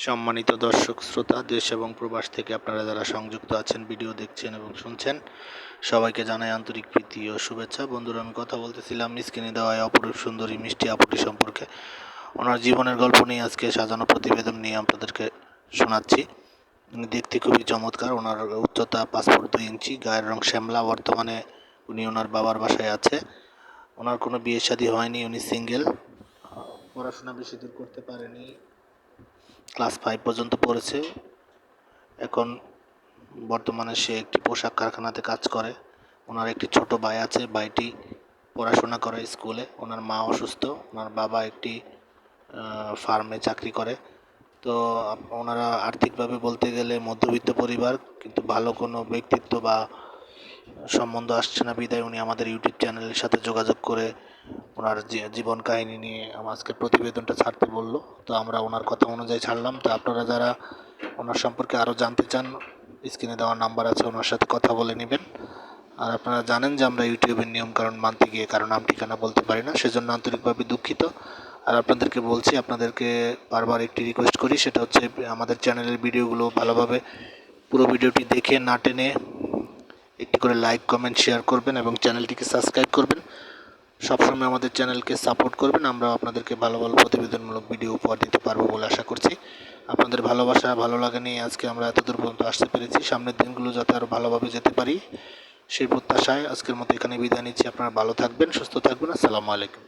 সম্মানিত দর্শক শ্রোতা, দেশ এবং প্রবাস থেকে আপনারা যারা সংযুক্ত আছেন, ভিডিও দেখছেন এবং শুনছেন, সবাইকে জানাই আন্তরিক প্রীতি ও শুভেচ্ছা। বন্ধুরা, আমি কথা বলতেছিলাম স্ক্রিনে দেওয়া অপরূপ সুন্দরী মিষ্টি আপুটি সম্পর্কে। ওনার জীবনের গল্প নিয়ে আজকে সাজানো প্রতিবেদন নিয়ে আপনাদেরকে শোনাচ্ছি। উনি দেখতে খুবই চমৎকার। ওনার উচ্চতা 5 ফুট 2 ইঞ্চি, গায়ের রং শ্যামলা। বর্তমানে উনি ওনার বাবার বাসায় আছে। ওনার কোনো বিয়ে শাদী হয়নি, উনি সিঙ্গেল। পড়াশোনা বেশি দূর করতে পারেনি, ক্লাস 5 পর্যন্ত পড়েছে। এখন বর্তমানে সে একটি পোশাক কারখানাতে কাজ করে। ওনার একটি ছোট ভাই আছে, ভাইটি পড়াশোনা করে স্কুলে। ওনার মা অসুস্থ, ওনার বাবা একটি ফার্মে চাকরি করে। তো ওনারা আর্থিকভাবে বলতে গেলে মধ্যবিত্ত পরিবার, কিন্তু ভালো কোনো ব্যক্তিত্ব বা সম্বন্ধ আসছে না বিদায় উনি আমাদের ইউটিউব চ্যানেলের সাথে যোগাযোগ করে ওনার জীবন কাহিনী নিয়ে আজকে প্রতিবেদনটা ছাড়তে বললো। তো আমরা ওনার কথা অনুযায়ী ছাড়লাম। তো আপনারা যারা ওনার সম্পর্কে আরও জানতে চান, স্ক্রিনে দেওয়া নাম্বার আছে, ওনার সাথে কথা বলে নেবেন। আর আপনারা জানেন যে আমরা ইউটিউবের নিয়মকানুন মানতে গিয়ে কারো নাম ঠিকানা বলতে পারি না, সেজন্য আন্তরিকভাবে দুঃখিত। আর আপনাদেরকে বলছি, আপনাদেরকে বারবার একটি রিকোয়েস্ট করি, সেটা হচ্ছে আমাদের চ্যানেলের ভিডিওগুলো ভালোভাবে পুরো ভিডিওটি দেখে না টেনে একটি করে লাইক, কমেন্ট, শেয়ার করবেন এবং চ্যানেলটিকে সাবস্ক্রাইব করবেন। সবসময় আমাদের চ্যানেলকে সাপোর্ট করবেন। আমরা আপনাদেরকে ভালো ভালো প্রতিবেদনমূলক ভিডিও উপহার দিতে পারবো বলে আশা করছি। আপনাদের ভালোবাসা, ভালো লাগা নিয়ে আজকে আমরা এতদূর পর্যন্ত আসতে পেরেছি। সামনের দিনগুলো যাতে আরও ভালোভাবে যেতে পারি, সেই প্রত্যাশায় আজকের মতো এখানে বিদায় নিচ্ছি। আপনারা ভালো থাকবেন, সুস্থ থাকবেন। আসসালামু আলাইকুম।